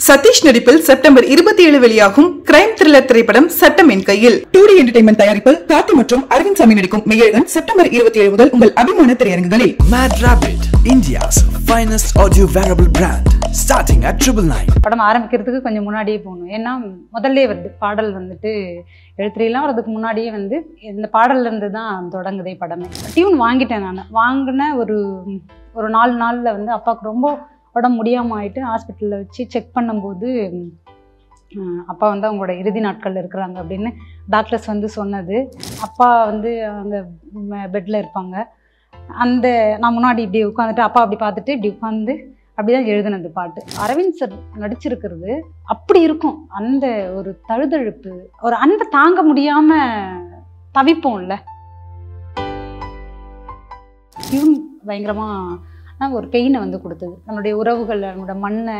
சதீஷ் நடிப்பில் செப்டம்பர் 27 வெளியாகும் crime thriller திரைப்படம் சட்டம் என் கையில். 2D என்டர்டைன்மெண்ட் தயாரிப்பில் கார்த்தி மற்றும் அரவிந்த் சாமி நடிக்கும் மெய்யழகன் செப்டம்பர் 27 முதல் உங்கள் அபிமான திரையரங்குகளில். Mad Rabbit, India's finest audio wearable brand, starting at 999. படம் ஆரம்பிக்கிறதுக்கு கொஞ்சம் முன்னாடியே போகணும். ஏன்னா முதல்ல வருது பாடல் வந்துட்டு எழுத்துலாம் வரதுக்கு முன்னாடியே வந்து இந்த பாடல்ல இருந்து தான் தொடங்குதே படமே. டியூன் வாங்கிட்டேன். நான் வாங்கின ஒரு 4 நாளில் வந்து அப்பாவுக்கு ரொம்ப உடம்பு முடியாமல் ஆகிட்டு ஹாஸ்பிட்டலில் வச்சு செக் பண்ணும்போது அப்பா வந்து அவங்களோட இறுதி நாட்கள் இருக்கிறாங்க அப்படின்னு டாக்டர்ஸ் வந்து சொன்னது. அப்பா வந்து அங்கே பெட்டில் இருப்பாங்க. நான் முன்னாடி இப்படி உட்காந்துட்டு அப்பா அப்படி பார்த்துட்டு இப்படி உட்காந்து அப்படி தான் எழுதுனது பாட்டு. அரவிந்த் சார் நடிச்சிருக்கிறது அப்படி இருக்கும். அந்த ஒரு தழுதழுப்பு, ஒரு அன்பை தாங்க முடியாமல் தவிப்போம்ல. டியூன் பயங்கரமாக ஒரு பெயினை வந்து கொடுத்தது. நம்மளுடைய உறவுகள், நம்மளோட மண்ணை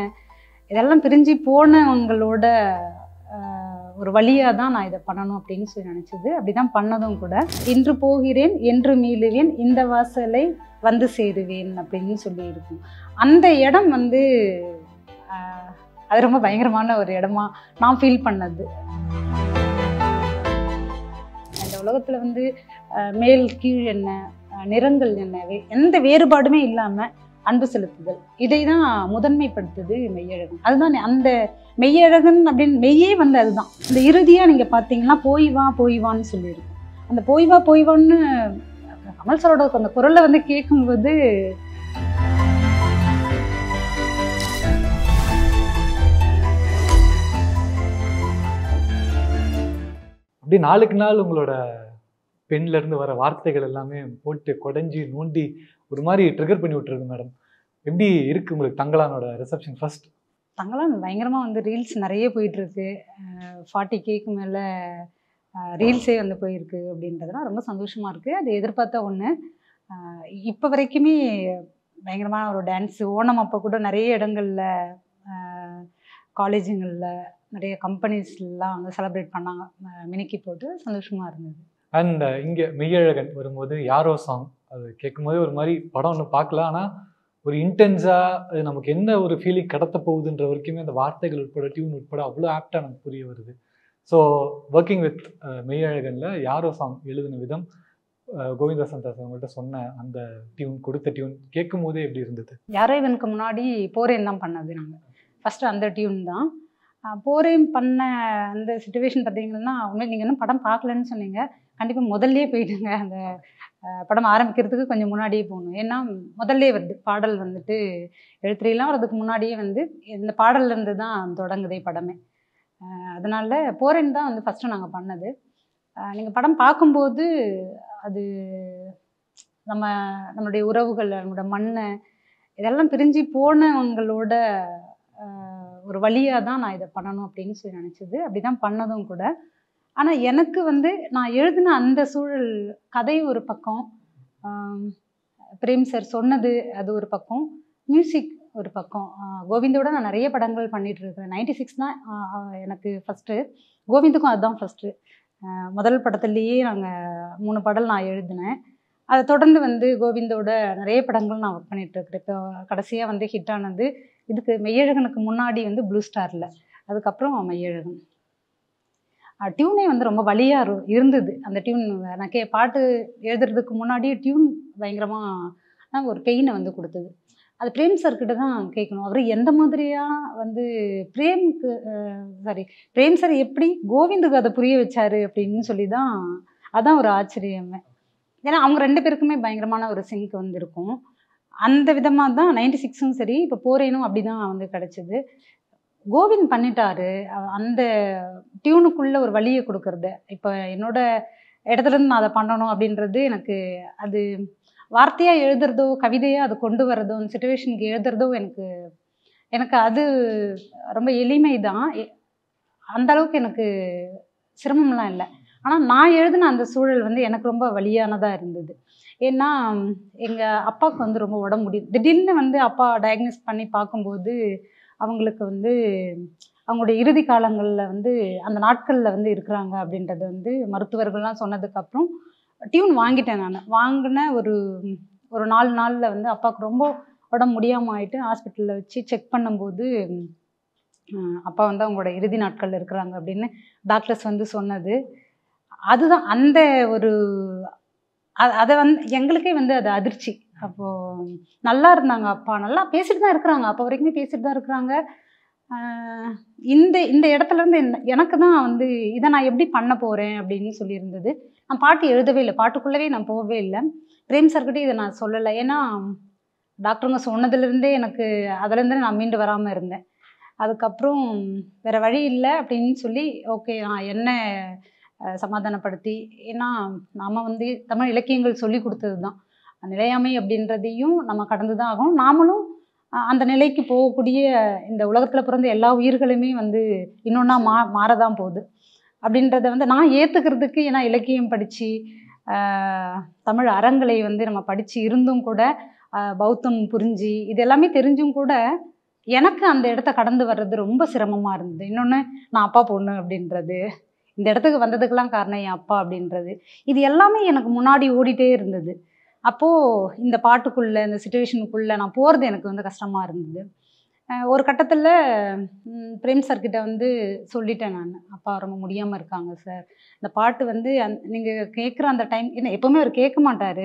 இதெல்லாம் பிரிஞ்சு போனவங்களோட ஒரு வழியாக தான் நான் இதை பண்ணணும் அப்படின்னு சொல்லி நினச்சது. அப்படி தான் பண்ணதும் கூட. இன்று போகிறேன் என்று மீளுவேன், இந்த வாசலை வந்து சேருவேன் அப்படின்னு சொல்லி இருக்கும். அந்த இடம் வந்து அது ரொம்ப பயங்கரமான ஒரு இடமா நான் ஃபீல் பண்ணது. இந்த உலகத்தில் வந்து மேல் கீழ் என்ன, நிறங்கள் என்ன, எந்த வேறுபாடுமே இல்லாமல் அன்பு செலுத்துதல், இதை தான் முதன்மைப்படுத்துது மெய்யழகன். அதுதான் அந்த மெய்யழகன் அப்படின்னு மெய்யே வந்து அதுதான். இந்த இறுதியாக நீங்கள் பார்த்தீங்கன்னா போய் வான்னு சொல்லியிருக்கும். அந்த போய் வான்னு கமல் சாரோட அந்த குரலை வந்து கேட்கும்போது அப்படி நாளுக்கு நாள் உங்களோட பெண்லேருந்து வர வார்த்தைகள் எல்லாமே போட்டு கொடைஞ்சி நோண்டி ஒரு மாதிரி ட்ரிகர் பண்ணி விட்டுருக்கு மேடம். எப்படி இருக்குது உங்களுக்கு தங்கலானோட ரிசப்ஷன்? ஃபர்ஸ்ட் தங்கலான் பயங்கரமாக வந்து ரீல்ஸ் நிறைய போயிட்டுருக்கு. 40K மேலே ரீல்ஸே வந்து போயிருக்கு அப்படின்றதுலாம் ரொம்ப சந்தோஷமாக இருக்குது. அது எதிர்பார்த்தா ஒன்று. இப்போ வரைக்குமே பயங்கரமான ஒரு டான்ஸு. ஓணம் அப்போ கூட நிறைய இடங்களில், காலேஜுங்களில், நிறைய கம்பெனிஸ்லாம் வந்து செலிப்ரேட் பண்ணாங்க. மினிக்கி போட்டு சந்தோஷமாக இருந்தது. அண்ட் இங்கே மெய்யழகன் வரும்போது யாரோ சாங், அது கேட்கும்போது ஒரு மாதிரி படம் ஒன்று பார்க்கல, ஆனால் ஒரு இன்டென்ஸாக அது நமக்கு என்ன ஒரு ஃபீலிங் கடத்த போகுதுன்ற வரைக்குமே அந்த வார்த்தைகள் உட்பட டியூன் உட்பட அவ்வளோ ஆப்டாக நமக்கு புரிய வருது. ஸோ ஒர்க்கிங் வித் மெய்யழகனில் யாரோ சாங் எழுதின விதம், கோவிந்த சந்தாஸ் அவங்கள்ட்ட சொன்ன அந்த டியூன், கொடுத்த டியூன் கேட்கும் போதே எப்படி இருந்தது? யாரோ இவனுக்கு முன்னாடி போரேன் தான் பண்ணது. நாங்கள் ஃபஸ்ட்டு அந்த டியூன் தான் போரேன் பண்ண. அந்த சிச்சுவேஷன் பார்த்தீங்கன்னா உண்மையில் நீங்கள் இன்னும் படம் பார்க்கலன்னு சொன்னீங்க. கண்டிப்பாக முதல்லே போயிடுங்க. அந்த படம் ஆரம்பிக்கிறதுக்கு கொஞ்சம் முன்னாடியே போகணும். ஏன்னா முதல்லே வருது பாடல் வந்துட்டு எழுத்துலாம் வரதுக்கு முன்னாடியே வந்து இந்த பாடல்லேருந்து தான் தொடங்குதே படமே. அதனால் போரேன் தான் வந்து ஃபஸ்ட்டு நாங்கள் பண்ணது. நீங்கள் படம் பார்க்கும்போது அது நம்மளுடைய உறவுகள், நம்மளோட மண்ணை இதெல்லாம் பிரிஞ்சு போனவங்களோட ஒரு வழியாக தான் நான் இதை பண்ணணும் அப்படின்னு சொல்லி நினச்சது. அப்படி தான் பண்ணதும் கூட. ஆனால் எனக்கு வந்து நான் எழுதின அந்த சூழல், கதை ஒரு பக்கம், பிரேம் சார் சொன்னது அது ஒரு பக்கம், மியூசிக் ஒரு பக்கம். கோவிந்தோட நான் நிறைய படங்கள் பண்ணிகிட்ருக்கேன். 96 தான் எனக்கு ஃபஸ்ட்டு. கோவிந்துக்கும் அதுதான் ஃபஸ்ட்டு. முதல் படத்துலேயே நாங்கள் 3 பாடல் நான் எழுதினேன். அதை தொடர்ந்து வந்து கோவிந்தோட நிறைய படங்கள் நான் ஒர்க் பண்ணிகிட்ருக்கிறேன். இப்போ கடைசியாக வந்து ஹிட் ஆனது இதுக்கு மெய்யழகனுக்கு முன்னாடி வந்து ப்ளூ ஸ்டாரில், அதுக்கப்புறம் மெய்யழகன். டியூனே வந்து ரொம்ப வலியாக இருந்தது. அந்த டியூன் எனக்கு பாட்டு எழுதுறதுக்கு முன்னாடி டியூன் பயங்கரமாக ஒரு பெயினை வந்து கொடுத்தது. அது பிரேம் சார்கிட்ட தான் கேட்கணும். அவர் எந்த மாதிரியாக வந்து பிரேம் சார் எப்படி கோவிந்துக்கு அதை புரிய வச்சாரு அப்படின்னு சொல்லி தான், அதான் ஒரு ஆச்சரியமே. ஏன்னா அவங்க 2 பேருக்குமே பயங்கரமான ஒரு சிங்க் வந்து இருக்கும். அந்த விதமாக தான் 96ம் சரி, இப்போ போரேனும் அப்படி தான் வந்து கிடச்சிது. கோவிந்த் பண்ணிட்டாரு அந்த டியூனுக்குள்ளே ஒரு வழியை கொடுக்கறது. இப்போ என்னோட இடத்துலேருந்து நான் அதை பண்ணணும் அப்படின்றது எனக்கு, அது வார்த்தையாக எழுதுறதோ கவிதையாக அது கொண்டு வரதோ அந்த சிச்சுவேஷனுக்கு எழுதுறதோ எனக்கு அது ரொம்ப எளிமை தான். அந்தளவுக்கு எனக்கு சிரமம்லாம் இல்லை. ஆனால் நான் எழுதின அந்த சூழல் வந்து எனக்கு ரொம்ப வலியானதாக இருந்தது. ஏன்னா எங்கள் அப்பாவுக்கு வந்து ரொம்ப உடம்பு முடியும். திடீர்னு வந்து அப்பா டயக்னோஸ் பண்ணி பார்க்கும்போது அவங்களுக்கு வந்து அவங்களுடைய இறுதி காலங்களில் வந்து அந்த நாட்களில் வந்து இருக்கிறாங்க அப்படின்றது வந்து மருத்துவர்கள்லாம் சொன்னதுக்கப்புறம் டியூன் வாங்கிட்டேன். நான் வாங்கின ஒரு 4 நாளில் வந்து அப்பாவுக்கு ரொம்ப உடம்பு முடியாமல் ஆகிட்டு ஹாஸ்பிட்டலில் வச்சு செக் பண்ணும்போது அப்பா வந்து அவங்களோட இறுதி நாட்கள் இருக்கிறாங்க அப்படின்னு டாக்டர்ஸ் வந்து சொன்னது. அதுதான் அந்த ஒரு அதை வந்து எங்களுக்கே வந்து அது அதிர்ச்சி. அப்போது நல்லா இருந்தாங்க அப்பா, நல்லா பேசிட்டு தான் இருக்கிறாங்க, அப்போ வரைக்குமே பேசிட்டு தான் இருக்கிறாங்க. இந்த இந்த இடத்துலேருந்து எனக்கு தான் வந்து இதை நான் எப்படி பண்ண போகிறேன் அப்படின்னு சொல்லியிருந்தது. நான் பாட்டு எழுதவே இல்லை, பாட்டுக்குள்ளவே நான் போகவே இல்லை. பிரேம் சார்கிட்டே இதை நான் சொல்லலை. ஏன்னா டாக்டருங்க சொன்னதுலேருந்தே எனக்கு அதுலேருந்து நான் மீண்டு வராமல் இருந்தேன். அதுக்கப்புறம் வேறு வழி இல்லை அப்படின்னு சொல்லி ஓகே நான் என்ன சமாதானப்படுத்தி, ஏன்னா நாம் வந்து தமிழ் இலக்கியங்கள் சொல்லி கொடுத்தது தான், நிலையாமை அப்படின்றதையும் நம்ம கடந்து தான் ஆகும். நாமளும் அந்த நிலைக்கு போகக்கூடிய இந்த உலகத்தில் பிறந்த எல்லா உயிர்களுமே வந்து இன்னொன்னா மாறதான் போகுது அப்படின்றத வந்து நான் ஏற்றுக்கிறதுக்கு, ஏன்னா இலக்கியம் படித்து தமிழ் அறங்களை வந்து நம்ம படித்து இருந்தும் கூட, பௌத்தம் புரிஞ்சு இது எல்லாமே தெரிஞ்சும் கூட எனக்கு அந்த இடத்த கடந்து வர்றது ரொம்ப சிரமமாக இருந்தது. இன்னொன்று நான் அப்பா பொண்ணு அப்படின்றது, இந்த இடத்துக்கு வந்ததுக்கெல்லாம் காரணம் என் அப்பா அப்படின்றது, இது எல்லாமே எனக்கு முன்னாடி ஓடிட்டே இருந்தது. அப்போது இந்த பாட்டுக்குள்ளே, இந்த சிச்சுவேஷனுக்குள்ளே நான் போகிறது எனக்கு வந்து கஷ்டமாக இருந்தது. ஒரு கட்டத்தில் பிரேம் சார்கிட்ட வந்து சொல்லிட்டேன் நான், அப்பா ரொம்ப முடியாமல் இருக்காங்க சார், இந்த பாட்டு வந்து நீங்கள் கேட்குற அந்த டைம், என்ன எப்போவுமே அவர் கேட்க மாட்டார்.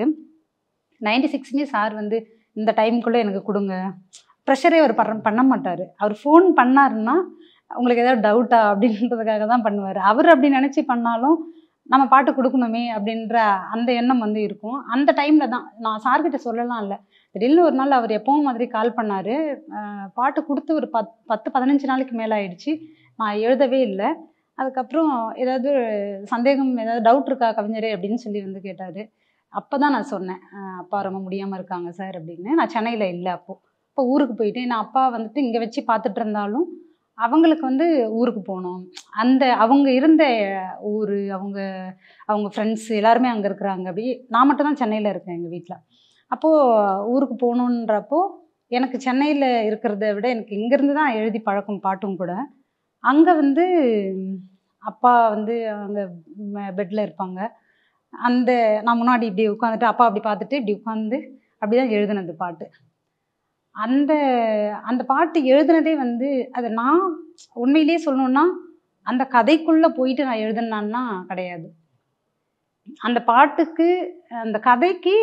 96மே சார் வந்து இந்த டைமுக்குள்ளே எனக்கு கொடுங்க, ப்ரெஷரே அவர் பண்ண மாட்டார். அவர் ஃபோன் பண்ணாருன்னா உங்களுக்கு ஏதாவது டவுட்டா அப்படின்றதுக்காக தான் பண்ணுவார். அவர் அப்படி நினச்சி பண்ணாலும் நம்ம பாட்டு கொடுக்கணுமே அப்படின்ற அந்த எண்ணம் வந்து இருக்கும். அந்த டைமில் தான் நான் சார்கிட்ட சொல்லலாம் இல்லை, திடீர்னு ஒரு நாள் அவர் எப்பவும் மாதிரி கால் பண்ணார். பாட்டு கொடுத்து ஒரு 10-15 நாளைக்கு மேலே ஆயிடுச்சு, நான் எழுதவே இல்லை. அதுக்கப்புறம் ஏதாவது சந்தேகம், ஏதாவது டவுட் இருக்கா கவிஞரே அப்படின்னு சொல்லி வந்து கேட்டார். அப்போ தான் நான் சொன்னேன், அப்பா ரொம்ப முடியாமல் இருக்காங்க சார் அப்படின்னு. நான் சென்னையில் இல்லை அப்போ ஊருக்கு போயிட்டேன். நான் அப்பா வந்துட்டு இங்கே வச்சு பார்த்துட்டு இருந்தாலும் அவங்களுக்கு வந்து ஊருக்கு போகணும், அந்த அவங்க இருந்த ஊர், அவங்க ஃப்ரெண்ட்ஸு எல்லாருமே அங்கே இருக்கிறாங்க. அப்படி நான் மட்டும் தான் சென்னையில் இருக்கேன் எங்கள் வீட்டில். அப்போது ஊருக்கு போகணுன்றப்போ எனக்கு சென்னையில் இருக்கிறத விட எனக்கு இங்கேருந்து தான் எழுதி பழக்கம் பாட்டும் கூட. அங்கே வந்து அப்பா வந்து அங்கே பெட்டில் இருப்பாங்க. நான் முன்னாடி இப்படி உட்காந்துட்டு அப்பா அப்படி பார்த்துட்டு இப்படி உட்காந்து அப்படி தான் எழுதினது பாட்டு. அந்த பாட்டு எழுதுனதே வந்து அது நான் உண்மையிலேயே சொல்லணுன்னா அந்த கதைக்குள்ளே போயிட்டு நான் எழுதுனான்னா கிடையாது. அந்த பாட்டுக்கு அந்த கதைக்கு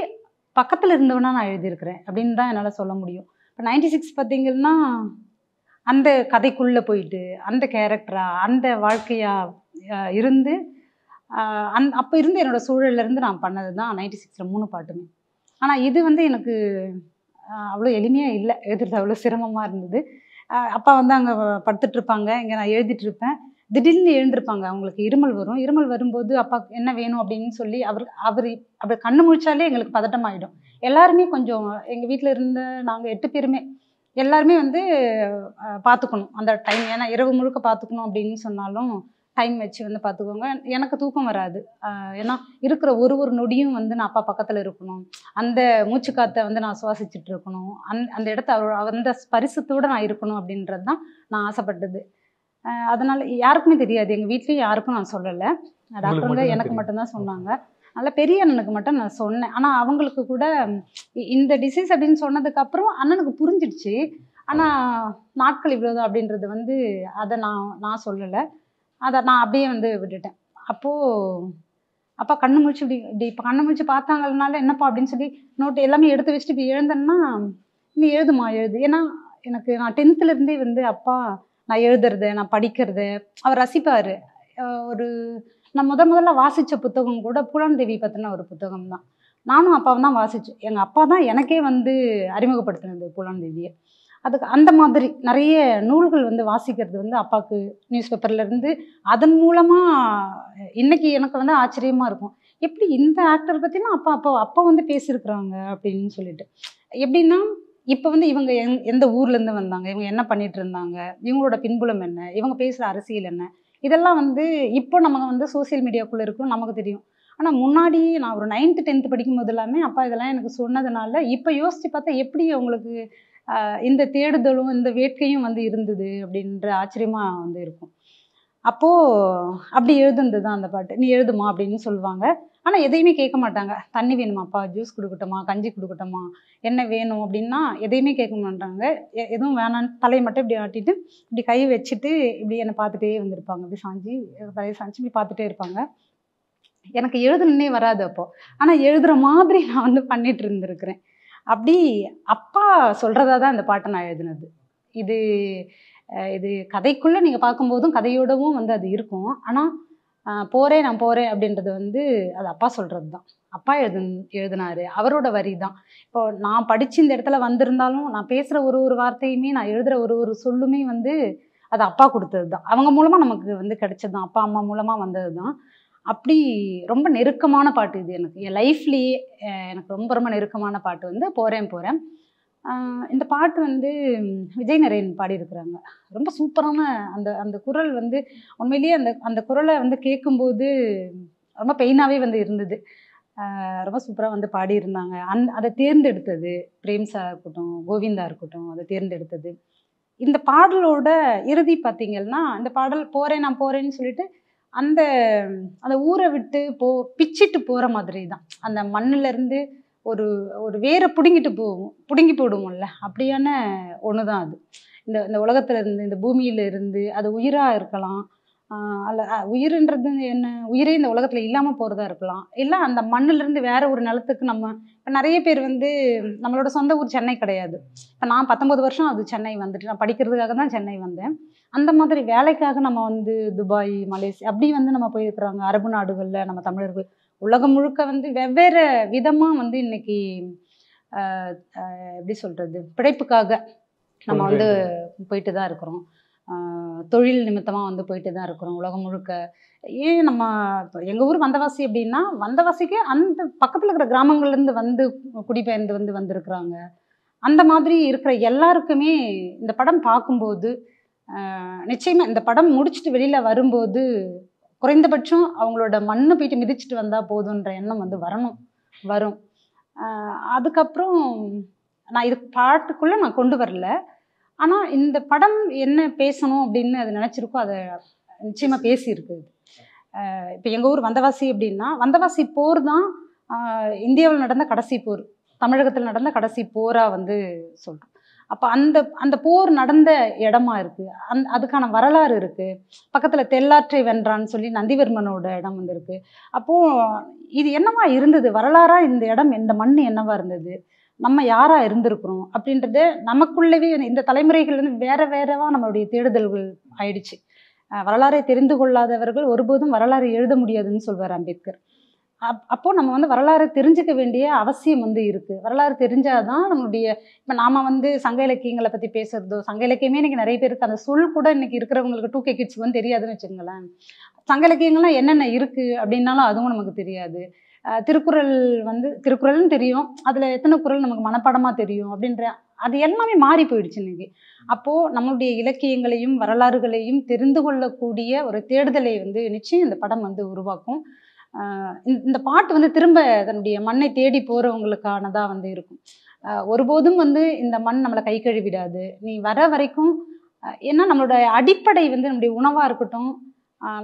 பக்கத்தில் இருந்தவனா நான் எழுதியிருக்கிறேன் அப்படின்னு தான் என்னால் சொல்ல முடியும். இப்போ 96 பார்த்தீங்கன்னா அந்த கதைக்குள்ளே போயிட்டு அந்த கேரக்டராக அந்த வாழ்க்கையாக இருந்து அப்போ இருந்து என்னோடய சூழல்லேருந்து நான் பண்ணது தான் 96ல் 3 பாட்டுமே. ஆனால் இது வந்து எனக்கு அவ்வளோ எளிமையாக இல்லை, எழுதுறது அவ்வளோ சிரமமாக இருந்தது. அப்பா வந்து அங்கே படுத்துட்ருப்பாங்க, இங்கே நான் எழுதிட்டுருப்பேன். திடீர்னு எழுந்திருப்பாங்க, அவங்களுக்கு இருமல் வரும். இருமல் வரும்போது அப்பா என்ன வேணும் அப்படின்னு சொல்லி அவர் அப்படி கண்ணு முழிச்சாலே எங்களுக்கு பதட்டமாயிடும். எல்லாருமே கொஞ்சம் எங்கள் வீட்டில் இருந்த நாங்கள் 8 பேருமே எல்லாருமே வந்து பார்த்துக்கணும் அந்த டைம். ஏன்னா இரவு முழுக்க பார்த்துக்கணும் அப்படின்னு சொன்னாலும் டைம் வச்சு வந்து பார்த்துக்கோங்க. எனக்கு தூக்கம் வராது. ஏன்னா இருக்கிற ஒரு நொடியும் வந்து நான் அப்பா பக்கத்தில் இருக்கணும், அந்த மூச்சு காற்றை வந்து நான் சுவாசிச்சுட்டு இருக்கணும், அந்த இடத்த அந்த ஸ்பரிசத்தோடு நான் இருக்கணும் அப்படின்றது தான் நான் ஆசைப்பட்டது. அதனால் யாருக்குமே தெரியாது, எங்கள் வீட்லேயும் யாருக்கும் நான் சொல்லலை. டாக்டருங்க எனக்கு மட்டும்தான் சொன்னாங்க. அதனால் பெரிய அண்ணனுக்கு மட்டும் நான் சொன்னேன். ஆனால் அவங்களுக்கு கூட இந்த டிசீஸ் அப்படின்னு சொன்னதுக்கப்புறம் அண்ணனுக்கு புரிஞ்சிடுச்சு. ஆனால் நாட்கள் இவ்வளோதான் அப்படின்றது வந்து அதை நான் சொல்லலை. அதை நான் அப்படியே வந்து விட்டுட்டேன். அப்போது அப்பா கண்ணு முழிச்சு இப்படி இப்போ கண்ணு முழிச்சு பார்த்தாங்கனால என்னப்பா அப்படின்னு சொல்லி நோட்டு எல்லாமே எடுத்து வச்சுட்டு இப்படி எழுந்தேன்னா, நீ எழுதுமா எழுது. ஏன்னா எனக்கு நான் 10th வந்து அப்பா நான் எழுதுறது, நான் படிக்கிறது அவர் ரசிப்பார். நான் முதல்ல வாசித்த புத்தகம் கூட பூலாந்தேவி பற்றின ஒரு புத்தகம் தான். நானும் அப்பாவும் தான் வாசித்தோம். எங்கள் அப்பா தான் எனக்கே வந்து அறிமுகப்படுத்தினது பூலாந்தேவியை. அதுக்கு அந்த மாதிரி நிறைய நூல்கள் வந்து வாசிக்கிறது வந்து அப்பாவுக்கு நியூஸ் பேப்பர்லேருந்து அதன் மூலமாக இன்றைக்கி எனக்கு வந்து ஆச்சரியமாக இருக்கும், எப்படி இந்த ஆக்டர் பற்றினா அப்பா வந்து பேசியிருக்கிறாங்க அப்படின்னு சொல்லிட்டு. எப்படின்னா இப்போ வந்து இவங்க எந்த ஊர்லேருந்து வந்தாங்க, இவங்க என்ன பண்ணிட்டு இருந்தாங்க, இவங்களோட பின்புலம் என்ன, இவங்க பேசுகிற அரசியல் என்ன, இதெல்லாம் வந்து இப்போ நம்ம வந்து சோசியல் மீடியாக்குள்ளே இருக்கும் நமக்கு தெரியும். ஆனால் முன்னாடி நான் ஒரு 9th 10th படிக்கும்போது எல்லாமே அப்பா இதெல்லாம் எனக்கு சொன்னதுனால இப்போ யோசித்து பார்த்தா எப்படி அவங்களுக்கு இந்த தேடுதலும் இந்த வேட்கையும் வந்து இருந்தது அப்படின்ற ஆச்சரியமாக வந்து இருக்கும். அப்போது அப்படி எழுதுனது தான் அந்த பாட்டு. நீ எழுதுமா அப்படின்னு சொல்லுவாங்க. ஆனால் எதையுமே கேட்க மாட்டாங்க. தண்ணி வேணுமாப்பா, ஜூஸ் கொடுக்கட்டுமா, கஞ்சி கொடுக்கட்டுமா, என்ன வேணும் அப்படின்னா எதையுமே கேட்க மாட்டாங்க. எதுவும் வேணான்னு தலையை மட்டும் இப்படி ஆட்டிட்டு இப்படி கை வச்சுட்டு இப்படி என்னை பார்த்துட்டே வந்திருப்பாங்க. இப்படி சாஞ்சி தலையை சாஞ்சி இப்படி பார்த்துட்டே இருப்பாங்க. எனக்கு எழுதணுன்னே வராது அப்போது. ஆனால் எழுதுகிற மாதிரி நான் வந்து பண்ணிட்டு இருந்திருக்கிறேன். அப்படி அப்பா சொல்கிறதா தான் இந்த பாட்டை நான் எழுதினது. இது இது கதைக்குள்ளே நீங்கள் பார்க்கும்போதும் கதையோடவும் வந்து அது இருக்கும். ஆனால் போகிறேன் நான் போகிறேன் அப்படின்றது வந்து அது அப்பா சொல்கிறது தான். அப்பா எழுதினாரு, அவரோட வரி தான். இப்போ நான் படித்து இந்த இடத்துல வந்திருந்தாலும் நான் பேசுகிற ஒரு ஒரு வார்த்தையுமே, நான் எழுதுகிற ஒரு ஒரு சொல்லுமே வந்து அது அப்பா கொடுத்தது தான். அவங்க மூலமாக நமக்கு வந்து கிடைச்சது தான். அப்பா அம்மா மூலமாக வந்தது தான். அப்படி ரொம்ப நெருக்கமான பாட்டு இது எனக்கு. என் லைஃப்லேயே எனக்கு ரொம்ப ரொம்ப நெருக்கமான பாட்டு வந்து போகிறேன் போகிறேன். இந்த பாட்டு வந்து விஜய் நரேன் பாடியிருக்கிறாங்க. ரொம்ப சூப்பரான அந்த அந்த குரல் வந்து உண்மையிலேயே அந்த அந்த குரலை வந்து கேட்கும்போது ரொம்ப பெயினாகவே வந்து இருந்தது. ரொம்ப சூப்பராக வந்து பாடியிருந்தாங்க. அதை தேர்ந்தெடுத்தது பிரேம் சார் இருக்கட்டும், கோவிந்தா இருக்கட்டும், அதை தேர்ந்தெடுத்தது. இந்த பாடலோட இறுதி பார்த்தீங்கன்னா, இந்த பாடல் போகிறேன் நான் போகிறேன்னு சொல்லிட்டு அந்த அந்த ஊரை விட்டு பிச்சிட்டு போகிற மாதிரி தான். அந்த மண்ணிலேருந்து ஒரு ஒரு வேரை பிடுங்கி போடுவோம்ல, அப்படியான ஒன்று தான் அது. இந்த இந்த உலகத்துல இருந்து, இந்த பூமியில இருந்து, அது உயிராக இருக்கலாம், அல்ல உயிருன்றது என்ன, உயிரே இந்த உலகத்தில் இல்லாமல் போகிறதா இருக்கலாம், இல்லை அந்த மண்ணிலேருந்து வேற ஒரு நிலத்துக்கு நம்ம இப்போ நிறைய பேர் வந்து நம்மளோட சொந்த ஊர் சென்னை கிடையாது. இப்போ நான் 19 வருஷம் அது சென்னை வந்துட்டு, நான் படிக்கிறதுக்காக தான் சென்னை வந்தேன். அந்த மாதிரி வேலைக்காக நம்ம வந்து துபாய், மலேசியா அப்படி வந்து நம்ம போயிருக்கிறாங்க. அரபு நாடுகளில் நம்ம தமிழர்கள் உலகம் முழுக்க வந்து வெவ்வேறு விதமாக வந்து இன்னைக்கு எப்படி சொல்கிறது, பிழைப்புக்காக நம்ம வந்து போயிட்டு தான் இருக்கிறோம். தொழில் நிமித்தமாக வந்து போயிட்டு தான் இருக்கிறோம் உலகம் முழுக்க. ஏன் நம்ம இப்போ எங்கள் ஊர் வந்தவாசி அப்படின்னா, வந்தவாசிக்கு அந்த பக்கத்தில் இருக்கிற கிராமங்கள்லேருந்து வந்து குடிபெயர்ந்து வந்திருக்கிறாங்க. அந்த மாதிரி இருக்கிற எல்லாருக்குமே இந்த படம் பார்க்கும்போது நிச்சயமாக இந்த படம் முடிச்சுட்டு வெளியில் வரும்போது குறைந்தபட்சம் அவங்களோட மண்ணை போயிட்டு மிதிச்சுட்டு வந்தால் போதுன்ற எண்ணம் வந்து வரும். அதுக்கப்புறம் நான் இது பாட்டுக்குள்ளே நான் கொண்டு வரல. ஆனால் இந்த படம் என்ன பேசணும் அப்படின்னு அது நினச்சிருக்கோ அதை நிச்சயமாக பேசியிருக்கு. இப்போ எங்கள் ஊர் வந்தவாசி அப்படின்னா, வந்தவாசி போர் தான் இந்தியாவில் நடந்த கடைசி போர், தமிழகத்தில் நடந்த கடைசி போராக வந்து சொல்கிறோம். அப்போ அந்த அந்த போர் நடந்த இடமா இருக்குது, அதுக்கான வரலாறு இருக்குது. பக்கத்தில் தெல்லாற்றை வென்றான்னு சொல்லி நந்திவர்மனோட இடம் வந்து இருக்குது. அப்போது இது என்னவா இருந்தது வரலாறாக, இந்த இடம் இந்த மண் என்னவா இருந்தது, நம்ம யாராக இருந்திருக்கிறோம் அப்படின்றது நமக்குள்ளவே இந்த தலைமுறைகள் வந்து வேறவா நம்மளுடைய தேடுதல்கள் ஆயிடுச்சு. வரலாறை தெரிந்து கொள்ளாதவர்கள் ஒருபோதும் வரலாறு எழுத முடியாதுன்னு சொல்வார் அம்பேத்கர். அப்போது நம்ம வந்து வரலாறு தெரிஞ்சுக்க வேண்டிய அவசியம் வந்து இருக்குது. வரலாறு தெரிஞ்சாதான் நம்மளுடைய இப்போ நாம் வந்து சங்க இலக்கியங்களை பற்றி பேசுகிறதோ, சங்க இலக்கியமே இன்றைக்கி நிறைய பேருக்கு அந்த சொல் கூட இன்றைக்கி இருக்கிறவங்களுக்கு 2K கிட்ஸ்க்கு வந்து தெரியாதுன்னு வச்சுக்கோங்களேன். சங்க இலக்கியங்கள்லாம் என்னென்ன இருக்குது அப்படின்னாலும் அதுவும் நமக்கு தெரியாது. திருக்குறள்னு தெரியும், அதில் எத்தனை குறள் நமக்கு மனப்பாடமாக தெரியும் அப்படின்ற அது எல்லாமே மாறி போயிடுச்சு இன்னைக்கு. அப்போது நம்மளுடைய இலக்கியங்களையும் வரலாறுகளையும் தெரிந்து கொள்ளக்கூடிய ஒரு தேடுதலை வந்து நிச்சயம் இந்த படம் வந்து உருவாக்கும். இந்த பாட்டு வந்து திரும்ப தன்னுடைய மண்ணை தேடி போகிறவங்களுக்கானதாக வந்து இருக்கும். ஒருபோதும் வந்து இந்த மண் நம்மளை கை கழுவிடாது, நீ வர வரைக்கும். ஏன்னா நம்மளோட அடிப்படை வந்து நம்முடைய உணவாக இருக்கட்டும்,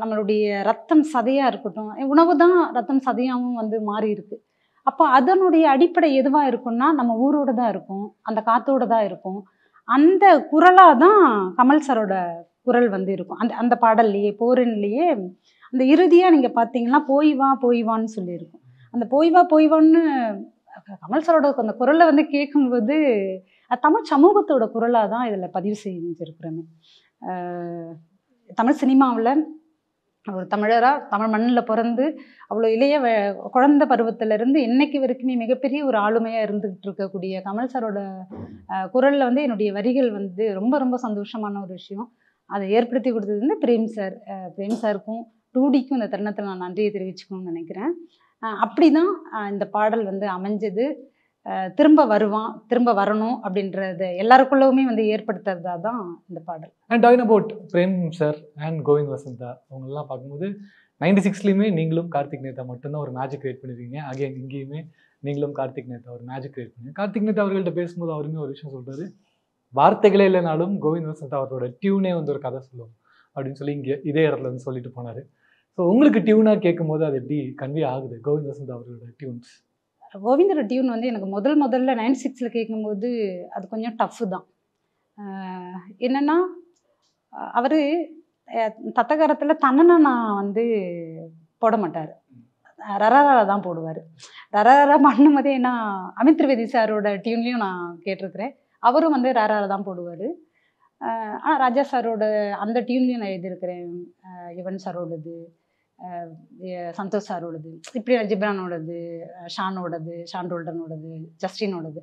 நம்மளுடைய ரத்தம் சதையாக இருக்கட்டும், உணவு தான் ரத்தம் சதையாகவும் வந்து மாறி இருக்கு. அப்போ அதனுடைய அடிப்படை எதுவாக இருக்கும்னா நம்ம ஊரோட தான் இருக்கும், அந்த காத்தோட தான் இருக்கும். அந்த குரலாக தான் கமல் சாரோட குரல் வந்து இருக்கும். அந்த அந்த பாடல்லையே போரின்லேயே அந்த இறுதியாக நீங்கள் பார்த்தீங்கன்னா போய் வான்னு சொல்லியிருக்கும். அந்த போய் வான்னு கமல் சாரோட அந்த குரலை வந்து கேட்கும்போது தமிழ் சமூகத்தோட குரலாக தான் இதில் பதிவு செஞ்சுருக்குறேன்னு. தமிழ் சினிமாவில் ஒரு தமிழராக தமிழ் மண்ணில் பிறந்து அவ்வளோ இளைய குழந்தை பருவத்திலேருந்து இன்னைக்கு வரைக்குமே மிகப்பெரிய ஒரு ஆளுமையாக இருந்துகிட்டு இருக்கக்கூடிய கமல் சாரோட குரலில் வந்து என்னுடைய வரிகள் வந்து ரொம்ப ரொம்ப சந்தோஷமான ஒரு விஷயம். அதை ஏற்படுத்தி கொடுத்தது வந்து பிரேம் சாருக்கும் 2Dக்கும் இந்த தருணத்தில் நான் நன்றியை தெரிவிச்சுக்கணும்னு நினைக்கிறேன். அப்படி தான் இந்த பாடல் வந்து அமைஞ்சது. திரும்ப வரணும் அப்படின்றத எல்லாருக்குள்ளவுமே வந்து ஏற்படுத்துறதா தான் இந்த பாடல். And talking about Prem sir and Govind Vasantha அவங்களெல்லாம் பார்க்கும்போது 96லேயுமே நீங்களும் கார்த்திக் நேதா மட்டும்தான் ஒரு மேஜிக் கிரியேட் பண்ணிருக்கீங்க. அகைன் இங்கேயுமே நீங்களும் கார்த்திக் நேதா ஒரு மேஜிக் கிரியேட் பண்ணுங்க. கார்த்திக் நேதா அவர்கள்ட்ட பேசும்போது அவருமே ஒரு விஷயம் சொல்றாரு, வார்த்தைகளே இல்லைனாலும் கோவிந்த் வசந்தா அவரோட டியூனே வந்து ஒரு கதை சொல்லுவோம். அப்படின்னு சொல்லி இங்கே இதே இடத்துல வந்து சொல்லிட்டு போனார். ஸோ உங்களுக்கு டியூனாக கேட்கும் போது அது எப்படி கன்வே ஆகுது கோவிந்த் வசந்த் அவர்களோட டியூன்ஸ்? கோவிந்தோட டியூன் வந்து எனக்கு முதல்ல 96ல் கேட்கும்போது அது கொஞ்சம் டஃப்பு தான். என்னென்னா அவர் தத்தகாரத்தில் தன்னனா வந்து போட மாட்டார், ரரரா தான் போடுவார். ரரரா பண்ணும்போதே ஏன்னா அமித் திரிவேதி சாரோட டியூன்லேயும் நான் கேட்டிருக்கிறேன், அவரும் வந்து ரரரா தான் போடுவார். ஆனால் ராஜா சாரோட அந்த டியூன்லேயும் நான் எழுதியிருக்கிறேன், யுவன் சாரோடது, சந்தோஷ் சாரோடது, இப்படி ஜிப்ரானோடது, ஷானோடது, ஷான் ரோல்டனோடது, ஜஸ்டினோடது.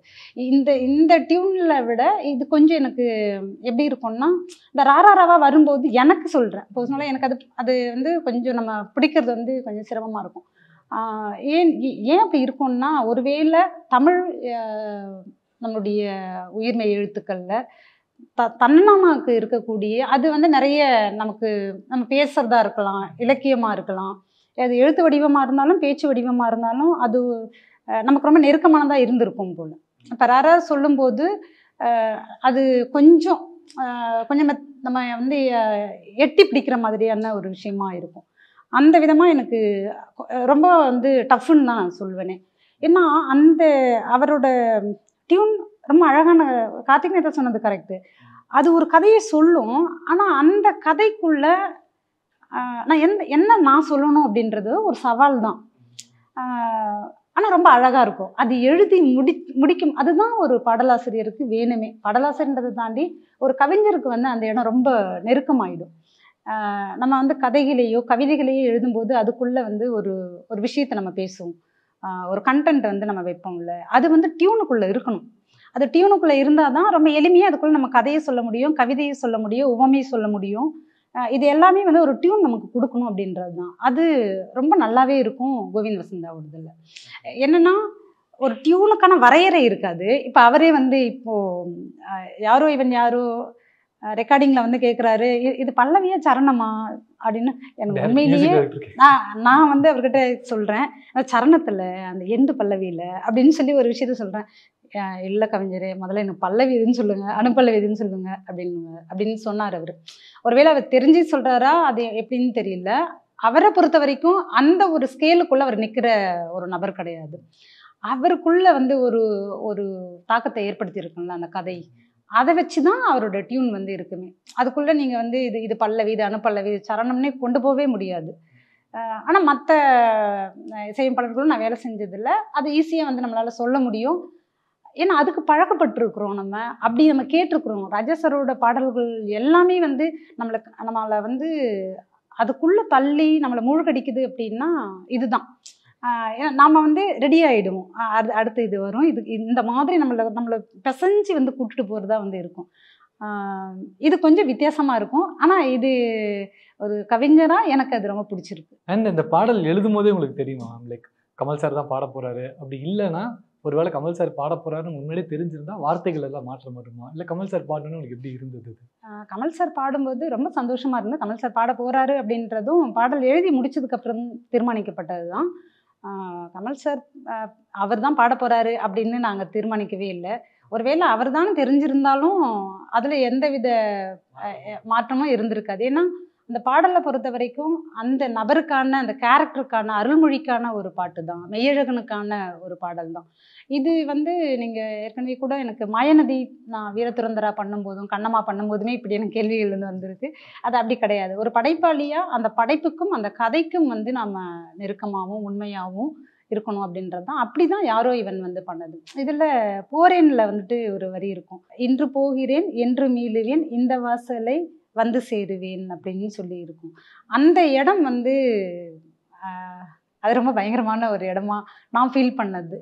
இந்த டியூனில் விட இது கொஞ்சம் எனக்கு எப்படி இருக்கும்னா இந்த ராராராவாக வரும்போது எனக்கு சொல்கிறேன் பர்சனலாக எனக்கு அது வந்து கொஞ்சம் நம்ம பிடிக்கிறது வந்து கொஞ்சம் சிரமமாக இருக்கும். ஏன் அப்படி இருக்கும்னா ஒருவேளை தமிழ் நம்மளுடைய உயிர்மெய் எழுத்துக்களில் தன்னனாக்கு இருக்கக்கூடிய அது வந்து நிறைய நம்ம பேசுறதா இருக்கலாம், இலக்கியமாக இருக்கலாம், அது எழுத்து வடிவமாக இருந்தாலும் பேச்சு வடிவமாக இருந்தாலும் அது நமக்கு ரொம்ப நெருக்கமானதாக இருந்திருக்கும் போல். இப்போ யாராவது சொல்லும்போது அது கொஞ்சம் நம்ம வந்து எட்டி பிடிக்கிற மாதிரியான ஒரு விஷயமா இருக்கும். அந்த விதமாக எனக்கு ரொம்ப வந்து டஃப்னு தான் நான் சொல்வேனே. ஏன்னா அவரோட டியூன் ரொம்ப அழகான, கார்த்திக் நேதா சொன்னது கரெக்டு, அது ஒரு கதையை சொல்லும். ஆனால் அந்த கதைக்குள்ள நான் என்ன நான் சொல்லணும் அப்படின்றது ஒரு சவால் தான். ஆனால் ரொம்ப அழகாக இருக்கும் அது எழுதி முடிக்கும். அதுதான் ஒரு பாடலாசிரியருக்கு வேணுமே. பாடலாசிரியன்றதை தாண்டி ஒரு கவிஞருக்கு வந்து அந்த இடம் ரொம்ப நெருக்கமாயிடும். நம்ம வந்து கதைகளையோ கவிதைகளையோ எழுதும்போது அதுக்குள்ளே வந்து ஒரு விஷயத்தை நம்ம பேசுவோம், ஒரு கண்டென்ட் வந்து நம்ம வைப்போம்ல, அது வந்து டியூனுக்குள்ளே இருக்கணும். அது டியூனுக்குள்ளே இருந்தால் தான் ரொம்ப எளிமையாக அதுக்குள்ளே நம்ம கதையை சொல்ல முடியும், கவிதையை சொல்ல முடியும், உவமையை சொல்ல முடியும். இது எல்லாமே வந்து ஒரு டியூன் நமக்கு கொடுக்கணும் அப்படின்றது தான். அது ரொம்ப நல்லாவே இருக்கும் கோவிந்த் வசந்தாவோடதில். என்னென்னா ஒரு டியூனுக்கான வரையறை இருக்காது. இப்போ அவரே வந்து யாரோ இவன் யாரோ ரெக்கார்டிங்கில் வந்து கேட்குறாரு, இது பல்லவியா சரணமா அப்படின்னு. எனக்கு உண்மையிலேயே நான் வந்து அவர்கிட்ட சொல்கிறேன், சரணத்தில் அந்த எண்டு பல்லவியில் அப்படின்னு சொல்லி ஒரு விஷயத்த சொல்கிறேன். இல்லை கவிஞரே, முதல்ல எனக்கு பல்லவி எதுன்னு சொல்லுங்கள், அனுப்பல்லவி எதுன்னு சொல்லுங்கள் அப்படின்னு சொன்னார் அவர். ஒருவேளை அவர் தெரிஞ்சு சொல்கிறாரா அது எப்படின்னு தெரியல. அவரை பொறுத்த வரைக்கும் அந்த ஒரு ஸ்கேலுக்குள்ளே அவர் நிற்கிற ஒரு நபர் கிடையாது. அவருக்குள்ளே வந்து ஒரு தாக்கத்தை ஏற்படுத்தியிருக்குங்களா அந்த கதை, அதை வச்சு தான் அவரோட டியூன் வந்து இருக்குமே. அதுக்குள்ளே நீங்கள் வந்து இது பல்லவி, இது அனுப்பல்லவி, இது சரணம்னே கொண்டு போகவே முடியாது. ஆனால் மற்ற இசையமைப்பாளர்களும் நான் வேலை செஞ்சதில்லை, அது ஈஸியாக வந்து நம்மளால் சொல்ல முடியும். ஏன்னா அதுக்கு பழக்கப்பட்டிருக்கிறோம், அப்படி நம்ம கேட்டிருக்கிறோம். ராஜா சாரோட பாடல்கள் எல்லாமே வந்து நம்மளை வந்து அதுக்குள்ளே தள்ளி நம்மளை மூழ்கடிக்குது அப்படின்னா இதுதான். ஏன்னா நாம் வந்து ரெடி ஆகிடுவோம், அடுத்து இது வரும், இது இந்த மாதிரி நம்மளை பிசைஞ்சு வந்து கூப்பிட்டு போகிறதா வந்து இருக்கும். இது கொஞ்சம் வித்தியாசமாக இருக்கும். ஆனால் இது ஒரு கவிஞராக எனக்கு அது ரொம்ப பிடிச்சிருக்கு. அண்ட் இந்த பாடல் எழுதும் போதே உங்களுக்கு தெரியுமா, லைக் கமல் சார் தான் பாட போகிறாரு, அப்படி இல்லைன்னா ஒருவேளை கமல் சார் பாட போகிறாருன்னு முன்னாடியே தெரிஞ்சிருந்தா வார்த்தைகள் எல்லாம் மாற்றம் வருமா, இல்லை கமல் சார் பாடணும்னு உங்களுக்கு எப்படி இருந்தது? கமல் சார் பாடும்போது ரொம்ப சந்தோஷமாக இருந்தது. கமல் சார் பாட போகிறாரு அப்படின்றதும் பாடல் எழுதி முடிச்சதுக்கப்புறம் தீர்மானிக்கப்பட்டது தான். கமல் சார் அவர் தான் பாட போகிறாரு அப்படின்னு நாங்கள் தீர்மானிக்கவே இல்லை. ஒருவேளை அவர் தான் தெரிஞ்சிருந்தாலும் அதில் எந்தவித மாற்றமும் இருந்திருக்காது. ஏன்னா அந்த பாடலை பொறுத்த வரைக்கும் அந்த நபருக்கான, அந்த கேரக்டருக்கான, அருள்மொழிக்கான ஒரு பாட்டு தான், மெய்யழகனுக்கான ஒரு பாடல் தான். இது வந்து நீங்கள் ஏற்கனவே கூட எனக்கு மாயநதி நான் வீரதுரந்தரா பண்ணும்போதும் கண்ணம்மா பண்ணும்போதுமே இப்படி எனக்கு கேள்விகள் வந்து வந்திருக்கு. அது அப்படி கிடையாது. ஒரு படைப்பாளியாக அந்த படைப்புக்கும் அந்த கதைக்கும் வந்து நாம் நெருக்கமாகவும் உண்மையாகவும் இருக்கணும் அப்படின்றது தான். அப்படி தான் யாரோ இவன் வந்து பண்ணது. இதில் போரேனில் வந்துட்டு ஒரு வரி இருக்கும், இன்று போகிறேன் என்று மீளுவேன் இந்த வாசலை வந்து சேருவேன் அப்படின்னு சொல்லி இருக்கும். அந்த இடம் வந்து அது ரொம்ப பயங்கரமான ஒரு இடமா நான் ஃபீல் பண்ணது.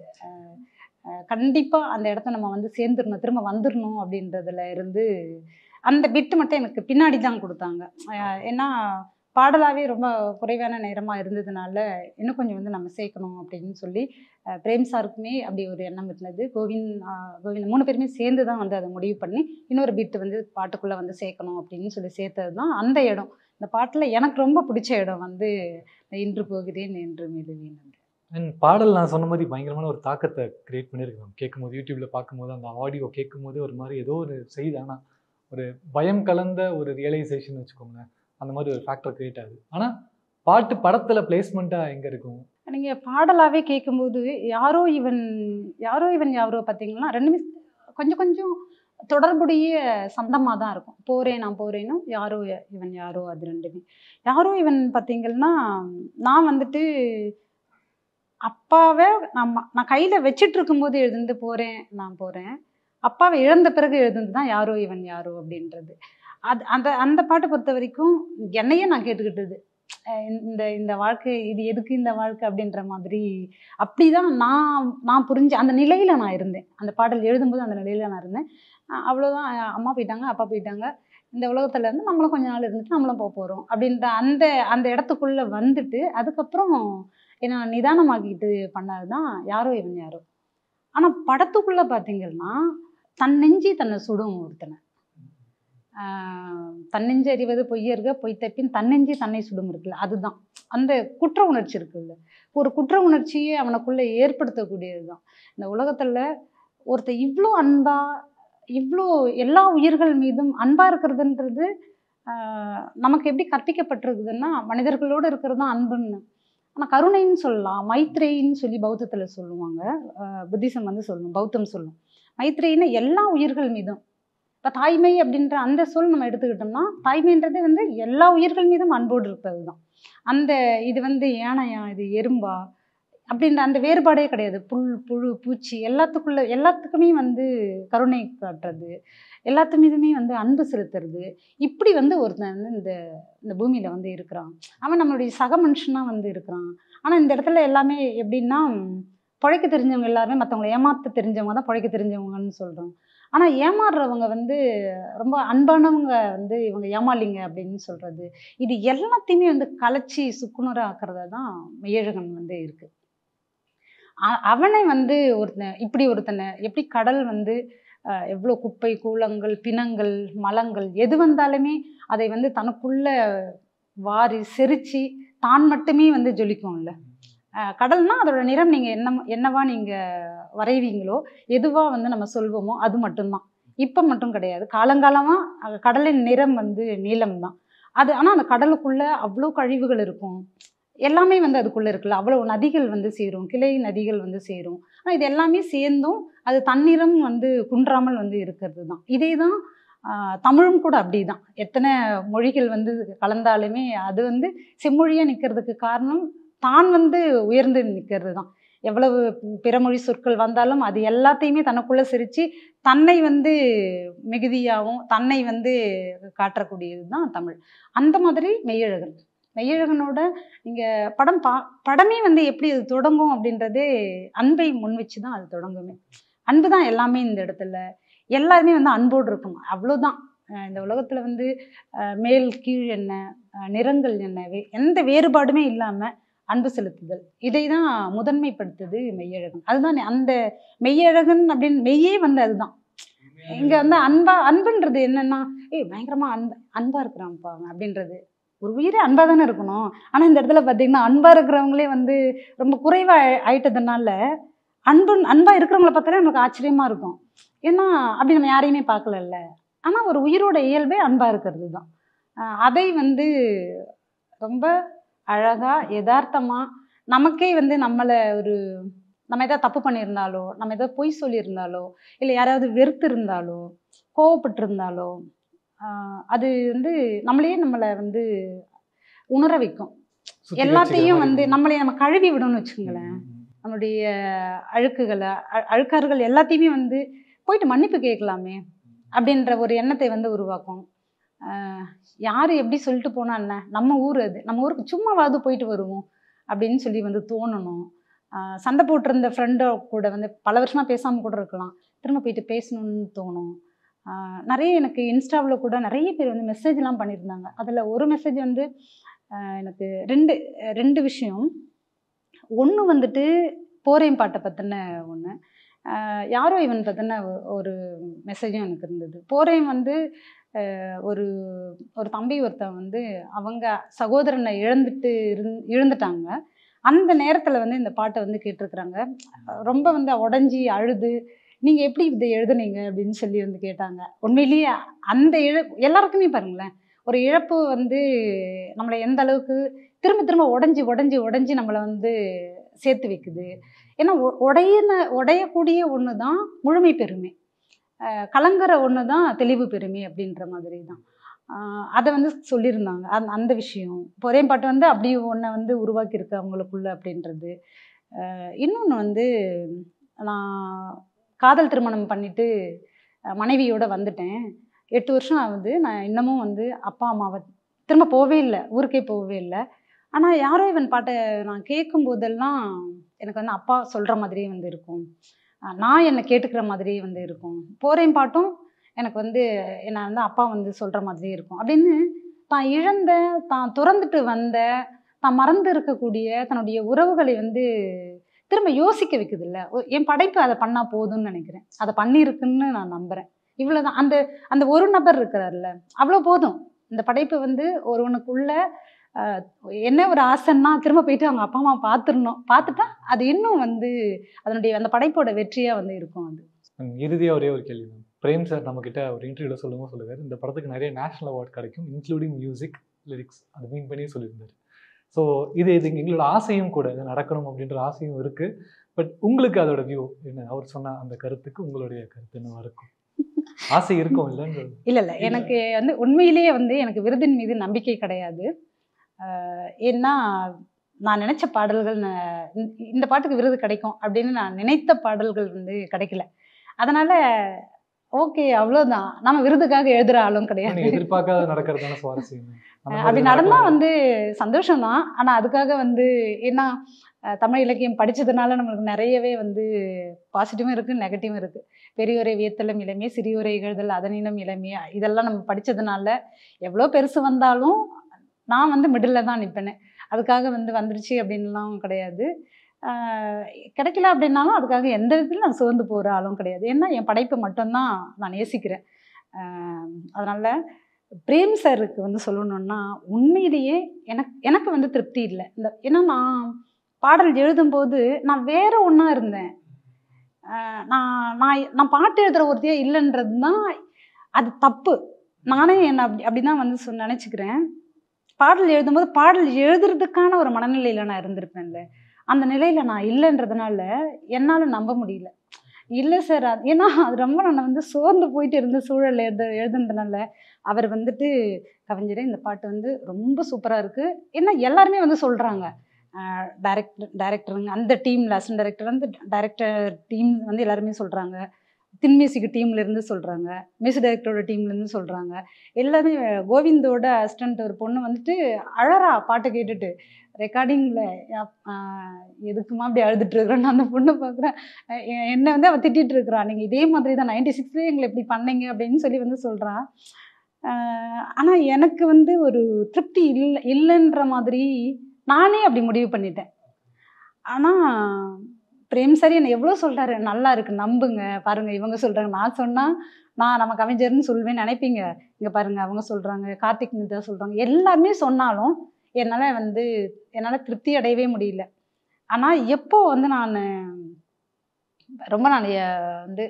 கண்டிப்பாக அந்த இடத்த நம்ம வந்து சேர்ந்துடணும், திரும்ப வந்துடணும் அப்படின்றதுல இருந்து அந்த பிட்டு மட்டும் எனக்கு பின்னாடி தான் கொடுத்தாங்க. ஏன்னா பாடலாகவே ரொம்ப குறைவான நேரமாக இருந்ததுனால இன்னும் கொஞ்சம் வந்து நம்ம சேர்க்கணும் அப்படின்னு சொல்லி பிரேம் சாருக்குமே அப்படி ஒரு எண்ணம் இருந்தது. கோவிந்த் 3 பேருமே சேர்ந்து தான் வந்து அதை முடிவு பண்ணி இன்னொரு பீட்டு வந்து பாட்டுக்குள்ளே வந்து சேர்க்கணும் அப்படின்னு சொல்லி சேர்த்தது தான் அந்த இடம். இந்த பாட்டில் எனக்கு ரொம்ப பிடிச்ச இடம் வந்து இன்று போகிறேன் என்று மீளுவேன். அண்ட் பாடல் நான் சொன்ன மாதிரி பயங்கரமான ஒரு தாக்கத்தை கிரியேட் பண்ணியிருக்கேன். கேட்கும்போது யூடியூப்பில் பார்க்கும்போது அந்த ஆடியோ கேட்கும்போது ஒரு மாதிரி ஏதோ ஒரு செய்தி, ஆனால் ஒரு பயம் கலந்த ஒரு ரியலைசேஷன் வச்சுக்கோங்களேன். அந்த மாதிரி ஒரு ஃபேக்டர் கிரியேட் ஆகுது. ஆனால் பாட்டு படத்தில் பிளேஸ்மெண்ட்டாக எங்கே இருக்கும்? நீங்கள் பாடலாகவே கேட்கும்போது யாரோ இவன் யாரோ பார்த்தீங்கன்னா ரெண்டுமே கொஞ்சம் கொஞ்சம் தொடர்புடைய சந்தமாக தான் இருக்கும். போகிறேன் நான் போகிறேனும் யாரோ இவன் யாரோ, அது ரெண்டுமே. யாரோ இவன் பார்த்தீங்கன்னா நான் வந்துட்டு அப்பாவை நான் கையில் வச்சிட்டு இருக்கும்போது எழுந்து போகிறேன் நான் போகிறேன், அப்பாவை இழந்த பிறகு எழுதுனது தான் யாரோ இவன் யாரோ அப்படின்றது. அந்த அந்த பாட்டை பொறுத்த வரைக்கும் என்னையே நான் கேட்டுக்கிட்டது. இந்த வாழ்க்கை இது எதுக்கு இந்த வாழ்க்கை அப்படின்ற மாதிரி அப்படிதான் நான் புரிஞ்ச அந்த நிலையில நான் இருந்தேன். அந்த பாடல் எழுதும்போது அந்த நிலையில நான் இருந்தேன். அவ்வளோதான். அம்மா போயிட்டாங்க, அப்பா போயிட்டாங்க, இந்த உலகத்துல இருந்து நம்மளும் கொஞ்ச நாள் இருந்துட்டு நம்மளும் போகிறோம் அப்படின்ற அந்த அந்த இடத்துக்குள்ள வந்துட்டு அதுக்கப்புறம் என்ன நிதானமாக்கிட்டு பண்ணதுதான் யாரோ இவன் யாரோ. ஆனா படத்துக்குள்ள பார்த்தீங்கன்னா தன்னெஞ்சி தன்னை சுடும் ஒருத்தனை. தன்னெஞ்சு அறிவது பொய்யர்க பொய் தப்பின் தன்னெஞ்சி தன்னை சுடும் இருக்குல்ல, அதுதான் அந்த குற்ற உணர்ச்சி இருக்குல்ல. ஒரு குற்ற உணர்ச்சியை அவனுக்குள்ள ஏற்படுத்தக்கூடியதுதான். இந்த உலகத்துல ஒருத்தர் இவ்வளோ அன்பா, இவ்வளோ எல்லா உயிர்கள் மீதும் அன்பா இருக்கிறதுன்றது நமக்கு எப்படி கற்பிக்கப்பட்டிருக்குதுன்னா மனிதர்களோடு இருக்கிறது தான் அன்புன்னு. ஆனால் கருணைன்னு சொல்லலாம், மைத்ரேயின்னு சொல்லி பௌத்தத்தில் சொல்லுவாங்க, புத்திசம் வந்து சொல்லும், பௌத்தம் சொல்லும். மைத்ரேயின்னு எல்லா உயிர்கள் மீதும். இப்போ தாய்மை அப்படின்ற அந்த சொல் நம்ம எடுத்துக்கிட்டோம்னா தாய்மைன்றது வந்து எல்லா உயிர்கள் மீதும் அன்போடு இருப்பது தான். அந்த இது வந்து யானையா இது எறும்பா அப்படின்ற அந்த வேறுபாடே கிடையாது. புல் புழு பூச்சி எல்லாத்துக்குமே வந்து கருணை காட்டுறது, எல்லாத்து மீதுமே வந்து அன்பு செலுத்துறது. இப்படி வந்து ஒருத்தன் வந்து இந்த பூமியில வந்து இருக்கிறான். அவன் நம்மளுடைய சக மனுஷனா வந்து இருக்கிறான். ஆனால் இந்த இடத்துல எல்லாமே எப்படின்னா பிழைக்க தெரிஞ்சவங்க எல்லாருமே மற்றவங்களை ஏமாற்ற தெரிஞ்சவங்க தான் பிழைக்க தெரிஞ்சவங்கன்னு சொல்கிறோம். ஆனால் ஏமாறுறவங்க வந்து ரொம்ப அன்பானவங்க வந்து இவங்க ஏமாளிங்க அப்படின்னு சொல்கிறது, இது எல்லாத்தையுமே வந்து கலைச்சி சுக்குநூறாக ஆக்கிறதா தான் மெய்யழகன் வந்து இருக்குது. அவனை வந்து ஒருத்தனை எப்படி கடல் வந்து எவ்வளோ குப்பை கூலங்கள் பிணங்கள் மலங்கள் எது வந்தாலுமே அதை வந்து தனக்குள்ள வாரி செரிச்சு தான் மட்டுமே வந்து ஜொலிக்கும்ல. கடல்னா அதோட நிறம் நீங்கள் என்னவா நீங்கள் வரைவீங்களோ எதுவா வந்து நம்ம சொல்வோமோ அது மட்டும்தான். இப்போ மட்டும் கிடையாது, காலங்காலமாக கடலின் நிறம் வந்து நீலம் தான் அது. ஆனால் அந்த கடலுக்குள்ளே அவ்வளோ கழிவுகள் இருக்கும், எல்லாமே வந்து அதுக்குள்ளே இருக்குல்ல. அவ்வளோ நதிகள் வந்து சேரும், கிளை நதிகள் வந்து சேரும். ஆனால் இது எல்லாமே சேர்ந்தும் அது தண்ணீரம் வந்து குன்றாமல் வந்து இருக்கிறது தான். இதே தான் தமிழும் கூட அப்படி தான். எத்தனை மொழிகள் வந்து கலந்தாலுமே அது வந்து செம்மொழியாக நிற்கிறதுக்கு காரணம் தான் வந்து உயர்ந்து நிற்கிறது தான். எவ்வளவு பிறமொழி சொற்கள் வந்தாலும் அது எல்லாத்தையுமே தனக்குள்ளே சிரித்து தன்னை வந்து மிகுதியாகவும் தன்னை வந்து காட்டக்கூடியது தான் தமிழ். அந்த மாதிரி மெய்யழகனோட நீங்கள் படமே வந்து எப்படி அது தொடங்கும் அப்படின்றதே அன்பை முன் வச்சு தான் அது தொடங்குமே. அன்பு தான் எல்லாமே இந்த இடத்துல. எல்லாருமே வந்து அன்போடு இருக்கும், அவ்வளோதான். இந்த உலகத்தில் வந்து மேல் கீழ் என்ன, நிறங்கள் என்ன, எந்த வேறுபாடுமே இல்லாமல் அன்பு செலுத்துதல், இதை தான் முதன்மைப்படுத்துது மெய்யழகன். அதுதான் அந்த மெய்யழகன் அப்படின்னு மெய்யே வந்து அதுதான். இங்கே வந்து அன்புன்றது என்னன்னா பயங்கரமாக அன்பா இருக்கிறான்ப்பா அப்படின்றது. ஒரு உயிரே அன்பாக தானே இருக்கணும். ஆனால் இந்த இடத்துல பார்த்தீங்கன்னா அன்பாக இருக்கிறவங்களே வந்து ரொம்ப குறைவாக ஆயிட்டதுனால அன்பாக இருக்கிறவங்கள பார்த்தாலே நமக்கு ஆச்சரியமாக இருக்கும். ஏன்னா அப்படி நம்ம யாரையுமே பார்க்கலல்ல. ஆனால் ஒரு உயிரோட இயல்பே அன்பாக இருக்கிறது தான். அதை வந்து ரொம்ப அழகாக யதார்த்தமாக நமக்கே வந்து நம்ம எதாவது தப்பு பண்ணியிருந்தாலோ, நம்ம எதாவது பொய் சொல்லியிருந்தாலோ, இல்லை யாராவது வெறுத்து இருந்தாலோ, கோவப்பட்டிருந்தாலோ, அது வந்து நம்மளை வந்து உணர வைக்கும். எல்லாத்தையும் வந்து நம்ம கழுவி விடணும்னு வச்சுக்கோங்களேன். நம்மளுடைய அழுக்காறுகள் எல்லாத்தையுமே வந்து போயிட்டு மன்னிப்பு கேட்கலாமே அப்படின்ற ஒரு எண்ணத்தை வந்து உருவாக்கும். யார் எப்படி சொல்லிட்டு போனா என்ன, நம்ம ஊர் அது, நம்ம ஊருக்கு சும்மாவாவது போயிட்டு வருவோம் அப்படின்னு சொல்லி வந்து தோணணும். சண்டை போட்டிருந்த ஃப்ரெண்டோ கூட வந்து பல வருஷமாக பேசாமல் கூட இருக்கலாம், திரும்ப போயிட்டு பேசணும்னு தோணும். நிறைய எனக்கு இன்ஸ்டாவில் கூட நிறைய பேர் வந்து மெசேஜ்லாம் பண்ணியிருந்தாங்க. அதில் ஒரு மெசேஜ் வந்து எனக்கு ரெண்டு விஷயம். ஒன்று வந்துட்டு போரேன் பாட்டை பற்றின ஒன்று, யாரோ இவன் பற்றின ஒரு மெசேஜும் எனக்கு இருந்தது. போரேன் வந்து ஒரு தம்பி ஒருத்தன் வந்து அவங்க சகோதரனை இழந்துட்டாங்க. அந்த நேரத்தில் வந்து இந்த பாட்டை வந்து கேட்டிருக்கிறாங்க. ரொம்ப வந்து உடஞ்சி அழுது நீங்க எப்படி இதை எழுதுனீங்க அப்படின்னு சொல்லி வந்து கேட்டாங்க. உண்மையிலேயே அந்த எல்லாருக்குமே பாருங்களேன், ஒரு இழப்பு வந்து நம்மளை எந்த அளவுக்கு திரும்ப திரும்ப உடைஞ்சி நம்மளை வந்து சேர்த்து வைக்குது. ஏன்னா உடையக்கூடிய ஒன்று தான் முழுமை பெருமை, கலங்குற ஒன்று தான் தெளிவு பெருமை அப்படின்ற மாதிரி தான் அதை வந்து சொல்லியிருந்தாங்க. அந்த விஷயம் பொறையும் பாட்டு வந்து அப்படி ஒன்றை வந்து உருவாக்கியிருக்கு அவங்களுக்குள்ள அப்படின்றது. இன்னொன்று வந்து நான் காதல் திருமணம் பண்ணிட்டு மனைவியோடு வந்துட்டேன். 8 வருஷம் ஆகுது. நான் இன்னமும் வந்து அப்பா அம்மாவை திரும்ப போவே இல்லை, ஊருக்கே போகவே இல்லை. ஆனால் யாரோ இவன் பாட்டை நான் கேட்கும் போதெல்லாம் எனக்கு வந்து அப்பா சொல்கிற மாதிரியே வந்து இருக்கும், நான் என்னை கேட்டுக்கிற மாதிரியே வந்து இருக்கும். போகிறேன் பாட்டும் எனக்கு வந்து என்னை வந்து அப்பா வந்து சொல்கிற மாதிரியே இருக்கும். அப்படின்னு தான் இழந்த, தான் துறந்துட்டு வந்த, தான் மறந்து இருக்கக்கூடிய தன்னுடைய உறவுகளை வந்து திரும்ப யோசிக்க வைக்குது இல்லை. என் படைப்பு அதை பண்ணால் போதும்னு நினைக்கிறேன். அதை பண்ணியிருக்குன்னு நான் நம்புகிறேன். இவ்வளோதான். அந்த அந்த ஒரு நபர் இருக்கிறார்ல, அவ்வளோ போதும். இந்த படைப்பு வந்து ஒருவனுக்குள்ள என்ன ஒரு ஆசைன்னா திரும்ப போயிட்டு அவங்க அப்பா அம்மா பார்த்துடணும். பார்த்துட்டா அது இன்னும் வந்து அதனுடைய அந்த படைப்போட வெற்றியாக வந்து இருக்கும். அது இறுதியாக ஒரே ஒரு கேள்வி மேம். பிரேம் சார் நம்மக்கிட்ட ஒரு இன்டர்வியூவில் சொல்லுவார், இந்த படத்துக்கு நிறைய நேஷனல் அவார்ட் கிடைக்கும், இன்க்ளூடிங் மியூசிக், லிரிக்ஸ், அது மீன் பண்ணி சொல்லியிருந்தார். ஸோ இது எங்களோட ஆசையும் கூட, இது நடக்கணும் அப்படின்ற ஆசையும் இருக்குது. பட் உங்களுக்கு அதோட வியூ என்ன? அவர் சொன்ன அந்த கருத்துக்கு உங்களுடைய கருத்து என்னவா இருக்கும்? ஆசை இருக்கும் இல்லைன்றது? இல்லை, எனக்கு வந்து உண்மையிலேயே வந்து எனக்கு விருதின் மீது நம்பிக்கை கிடையாது. ஏன்னா நான் நினச்ச பாடல்கள், இந்த பாட்டுக்கு விருது கிடைக்கும் அப்படின்னு நான் நினைத்த பாடல்கள் வந்து கிடைக்கல. அதனால் ஓகே, அவ்வளோதான். நம்ம விருதுக்காக எழுதுகிற ஆளும் கிடையாது. எதிர்பார்க்காத நடக்கிறதான சுவாரஸ்யம். அப்படி நடந்தால் வந்து சந்தோஷம்தான். ஆனால் அதுக்காக வந்து ஏன்னா தமிழ் இலக்கியம் படித்ததுனால நம்மளுக்கு நிறையவே வந்து பாசிட்டிவும் இருக்குது, நெகட்டிவும் இருக்குது. பெரியோரை வியத்தலும் இளமையே, சிறியோரை இகழ்தல் அதனினும் இளமையே, இதெல்லாம் நம்ம படித்ததுனால எவ்வளோ பெருசு வந்தாலும் நான் வந்து மிடில் தான் நிற்பேனே. அதுக்காக வந்து வந்துருச்சு அப்படின்லாம் கிடையாது. கிடைக்கல அப்படின்னாலும் அதுக்காக எந்த விதத்தில் நான் சோர்ந்து போகிற ஆளும் கிடையாது. ஏன்னா என் படைப்பை மட்டும்தான் நான் நேசிக்கிறேன். அதனால் பிரேம் சாருக்கு வந்து சொல்லணுன்னா உண்மையிலேயே எனக்கு வந்து திருப்தி இல்லை. ஏன்னா நான் பாடல் எழுதும்போது நான் வேற ஒன்றா இருந்தேன். நான் பாட்டு எழுதுகிற ஒருத்தையே இல்லைன்றது தான் அது தப்பு. நானே என்னை அப்படிதான் வந்து நினச்சிக்கிறேன். பாடல் எழுதும்போது பாடல் எழுதுறதுக்கான ஒரு மனநிலையில் நான் இருந்திருப்பேன்ல, அந்த நிலையில் நான் இல்லைன்றதுனால என்னால் நம்ப முடியல. இல்லை சார், ஏன்னா அது ரொம்ப நான் வந்து சோர்ந்து போயிட்டு இருந்த சூழல் எழுதுனதுனால அவர் வந்துட்டு கவிஞரே இந்த பாட்டு வந்து ரொம்ப சூப்பராக இருக்குது. ஏன்னா எல்லாருமே வந்து சொல்கிறாங்க, டைரக்டருங்க அந்த டீமில் அசிஸ்டன்ட் டைரக்டர் வந்து டைரக்டர் டீம் வந்து எல்லாருமே சொல்கிறாங்க, தின்மியூசிக் டீம்லேருந்து சொல்கிறாங்க, மியூசிக் டைரக்டரோட டீம்லேருந்து சொல்கிறாங்க. எல்லாருமே கோவிந்தோட அசிஸ்டண்ட் ஒரு பொண்ணு வந்துட்டு அழறா பாட்டை கேட்டுட்டு ரெக்கார்டிங்கில், எதுக்குமா அப்படி அழுதுட்டு இருக்கிறேன்னு அந்த பொண்ணு பார்க்குறேன். என்னை வந்து அவள் திட்டிகிட்டு இருக்கிறான், நீங்கள் இதே மாதிரி தான் 96 எங்களை இப்படி பண்ணீங்க அப்படின்னு சொல்லி வந்து சொல்கிறான். ஆனால் எனக்கு வந்து ஒரு திருப்தி இல்லைன்ற மாதிரி நானே அப்படி முடிவு பண்ணிட்டேன். ஆனால் பிரேம் சார் என்னை எவ்வளோ சொல்கிறாரு, நல்லா இருக்குது நம்புங்க, பாருங்கள் இவங்க சொல்கிறாங்க, நான் சொன்னால் நான் நம்ம கவிஞர்னு சொல்வேன்னு நினைப்பீங்க, இங்கே பாருங்கள் அவங்க சொல்கிறாங்க, கார்த்திக் நிதா சொல்கிறாங்க, எல்லாருமே சொன்னாலும் என்னால் திருப்தி அடையவே முடியல. ஆனால் எப்போ வந்து நான் வந்து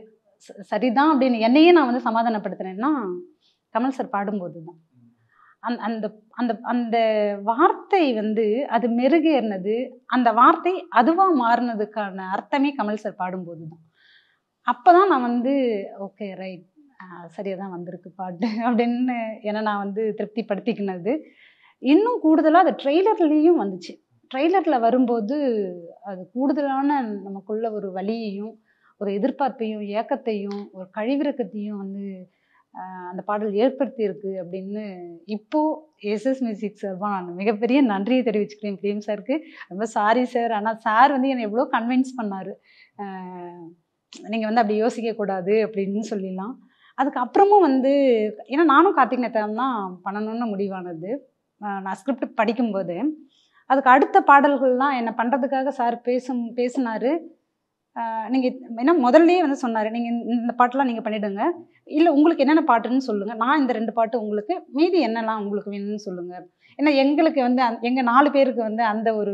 சரிதான் அப்படின்னு என்னையே நான் வந்து சமாதானப்படுத்துனேன்னா கமல் சார் பாடும்போது தான். அந்த அந்த அந்த வார்த்தை வந்து அது மெருகேறினது, அந்த வார்த்தை அதுவாக மாறினதுக்கான அர்த்தமே கமல் சார் பாடும்போது தான். அப்போ தான் நான் வந்து ஓகே ரைட், சரியாக தான் வந்திருக்கு பாட்டு அப்படின்னு என்னை நான் வந்து திருப்திப்படுத்திக்கினது. இன்னும் கூடுதலாக அது ட்ரெய்லர்லேயும் வந்துச்சு. ட்ரெய்லரில் வரும்போது அது கூடுதலான நமக்குள்ள ஒரு வலியையும் ஒரு எதிர்பார்ப்பையும் ஏக்கத்தையும் ஒரு கழிவிறக்கத்தையும் வந்து அந்த பாடல் ஏற்படுத்தியிருக்கு அப்படின்னு இப்போது எஸ்எஸ் மியூசிக் சார்பாக நான் மிகப்பெரிய நன்றியை தெரிவிச்சுக்கிறேன் பிரேம் சாருக்கு. ரொம்ப சாரி சார். ஆனால் சார் வந்து என்னை எவ்வளோ கன்வின்ஸ் பண்ணார், நீங்கள் வந்து அப்படி யோசிக்கக்கூடாது அப்படின்னு சொல்லிடலாம். அதுக்கப்புறமும் வந்து ஏன்னா நானும் கார்த்திக் நேத்தான் தான் பண்ணணும்னு முடிவானது. நான் ஸ்கிரிப்ட் படிக்கும்போது அதுக்கு அடுத்த பாடல்கள்லாம் என்னை பண்ணுறதுக்காக சார் பேசினார். நீங்கள் ஏன்னா முதல்லையே வந்து சொன்னார், நீங்கள் இந்த பாட்டெலாம் நீங்கள் பண்ணிவிடுங்க, இல்லை உங்களுக்கு என்னென்ன பாட்டுன்னு சொல்லுங்கள், நான் இந்த 2 பாட்டு உங்களுக்கு, மீதி என்னெல்லாம் உங்களுக்கு வேணும்னு சொல்லுங்கள். ஏன்னா எங்களுக்கு வந்து எங்கள் 4 பேருக்கு வந்து அந்த ஒரு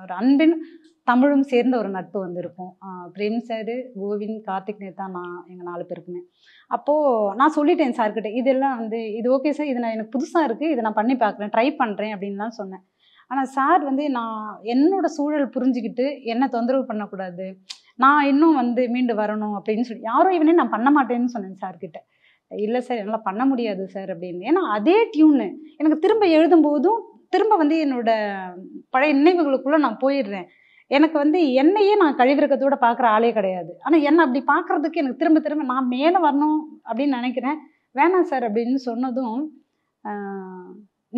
ஒரு அன்பின் தமிழும் சேர்ந்த ஒரு நட்பு வந்து இருக்கும். பிரேம் சார், கோவிந்த், கார்த்திக், நேதா, நான் எங்கள் 4 பேருக்குமே. அப்போது நான் சொல்லிட்டேன் சார்கிட்ட, இதெல்லாம் வந்து இது ஓகே சார், இது நான் எனக்கு புதுசாக இருக்குது, இதை நான் பண்ணி பார்க்குறேன், ட்ரை பண்ணுறேன் அப்படின்லாம் சொன்னேன். ஆனால் சார் வந்து நான் என்னோட சூழல் புரிஞ்சுக்கிட்டு என்ன தொந்தரவு பண்ணக்கூடாது, நான் இன்னும் வந்து மீண்டு வரணும் அப்படின்னு சொல்லி யாரும் இவனே நான் பண்ண மாட்டேன்னு சொன்னேன் சார்கிட்ட. இல்லை சார் என்னால் பண்ண முடியாது சார் அப்படின்னு. ஏன்னா அதே டியூனு எனக்கு திரும்ப எழுதும்போதும் திரும்ப வந்து என்னோட பழைய நினைவுகளுக்குள்ளே நான் போயிடுறேன். எனக்கு வந்து என்னையே நான் கழிவிறக்கத்தோட பார்க்குற ஆளே கிடையாது. ஆனால் என்னை அப்படி பார்க்குறதுக்கு எனக்கு திரும்ப திரும்ப நான் மேலே வரணும் அப்படின்னு நினைக்கிறேன். வேணாம் சார் அப்படின்னு சொன்னதும்,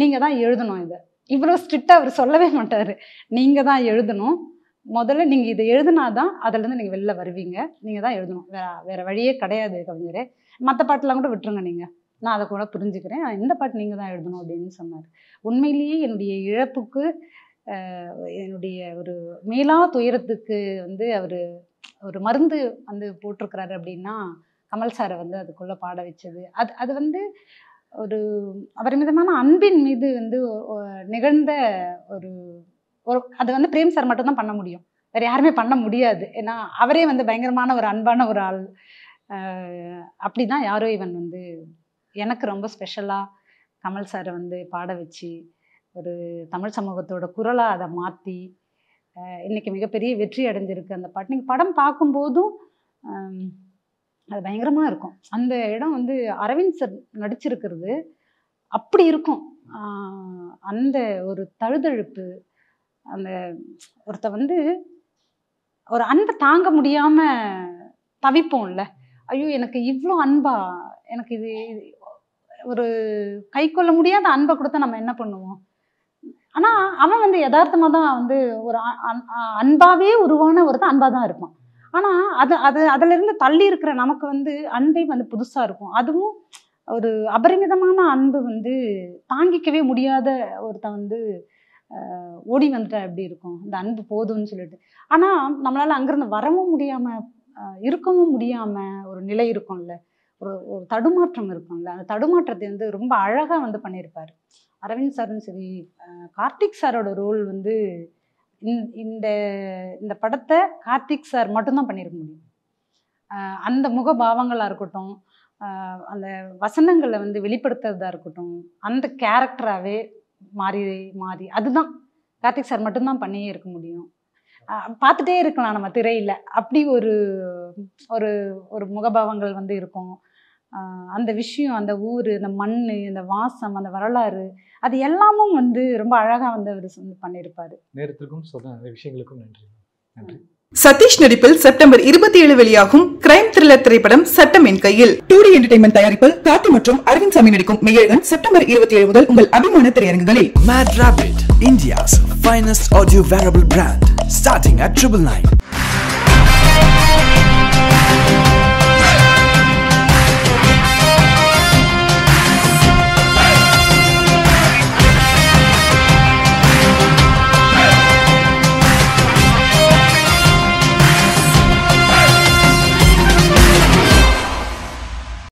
நீங்கள் தான் எழுதணும் இதை. இவ்வளோ ஸ்ட்ரிக்டாக அவர் சொல்லவே மாட்டார். நீங்கள் தான் எழுதணும், முதல்ல நீங்கள் இதை எழுதுனாதான் அதுலேருந்து நீங்கள் வெளில வருவீங்க, நீங்கள் தான் எழுதணும், வேறு வழியே கிடையாது கவிஞரே. மற்ற பாட்டெலாம் கூட விட்டுருங்க, நீங்கள் நான் அதை கூட புரிஞ்சுக்கிறேன், இந்த பாட்டு நீங்கள் தான் எழுதணும் அப்படின்னு சொன்னார். உண்மையிலேயே என்னுடைய இழப்புக்கு, என்னுடைய ஒரு மேலா துயரத்துக்கு வந்து அவர் ஒரு மருந்து வந்து போட்டிருக்கிறாரு அப்படின்னா கமல் சாரை வந்து அதுக்குள்ளே பாட வச்சது. அது வந்து ஒரு அபரிமிதமான அன்பின் மீது வந்து நிகழ்ந்த ஒரு அது வந்து பிரேம் சார் மட்டும்தான் பண்ண முடியும், வேற யாருமே பண்ண முடியாது. ஏன்னா அவரே வந்து பயங்கரமான ஒரு அன்பான ஒரு ஆள். அப்படிதான் யாரோ இவன் வந்து எனக்கு ரொம்ப ஸ்பெஷலாக கமல் சாரை வந்து பாட வச்சு ஒரு தமிழ் சமூகத்தோட குரலாக அதை மாற்றி இன்னைக்கு மிகப்பெரிய வெற்றி அடைஞ்சிருக்கு அந்த பாட்டு. நீங்கள் படம் பார்க்கும்போதும் அது பயங்கரமாக இருக்கும். அந்த இடம் வந்து அரவிந்த் சார் நடிச்சிருக்கிறது அப்படி இருக்கும். அந்த ஒரு தழுதழுப்பு, அந்த ஒருத்த வந்து ஒரு அன்பை தாங்க முடியாமல் தவிப்போம்ல, ஐயோ எனக்கு இவ்வளோ அன்பா, எனக்கு இது ஒரு கை கொள்ள முடியாத அன்பை கொடுத்தா நம்ம என்ன பண்ணுவோம். ஆனால் அவன் வந்து யதார்த்தமாக தான் வந்து ஒரு அன்பாவே உருவான ஒருத்தன் அன்பாக தான் இருப்பான். ஆனால் அதிலிருந்து தள்ளி இருக்கிற நமக்கு வந்து அன்பே வந்து புதுசாக இருக்கும். அதுவும் ஒரு அபரிமிதமான அன்பு வந்து தாங்கிக்கவே முடியாத ஒருத்தன் வந்து ஓடி வந்துட்டா எப்படி இருக்கும், இந்த அன்பு போதும்னு சொல்லிட்டு. ஆனால் நம்மளால் அங்கேருந்து வரவும் முடியாமல் இருக்கவும் முடியாமல் ஒரு நிலை இருக்கும்ல, ஒரு தடுமாற்றம் இருக்கும்ல. அந்த தடுமாற்றத்தை வந்து ரொம்ப அழகாக வந்து பண்ணியிருப்பார் அரவிந்த் சாரும் சரி. கார்த்திக் சாரோட ரோல் வந்து இந்த படத்தை கார்த்திக் சார் மட்டும்தான் பண்ணியிருக்க முடியும். அந்த முகபாவங்களாக இருக்கட்டும், அந்த வசனங்களை வந்து வெளிப்படுத்துறதா இருக்கட்டும், அந்த கேரக்டராகவே மாறி அதுதான் கார்த்திக் சார் மட்டும்தான் பண்ணியே இருக்க முடியும். பார்த்துட்டே இருக்கலாம் நம்ம திரையில், அப்படி ஒரு ஒரு ஒரு முகபாவங்கள் வந்து இருக்கும். அந்த விஷயம், அந்த ஊர், அந்த மண், அந்த வாசம், அந்த வரலாறு, அது எல்லாமும் வந்து ரொம்ப அழகாக வந்து அவர் வந்து பண்ணியிருப்பார். நேரத்திற்கும் சொன்ன அந்த விஷயங்களுக்கும் நன்றி. நன்றி. சதீஷ் நடிப்பில் செப்டம்பர் 27 வெளியாகும் கிரைம் த்ரில்லர் திரைப்படம் சட்டம் என் கையில். 2D என்டர்டைன்மெண்ட் தயாரிப்பில் கார்த்தி மற்றும் அரவிந்த் சாமி நடிக்கும் மெய்யழகன் செப்டம்பர் 27 முதல் உங்கள் அபிமான திரையரங்குகளில். Mad Rabbit, India's finest audio wearable brand, starting at 999.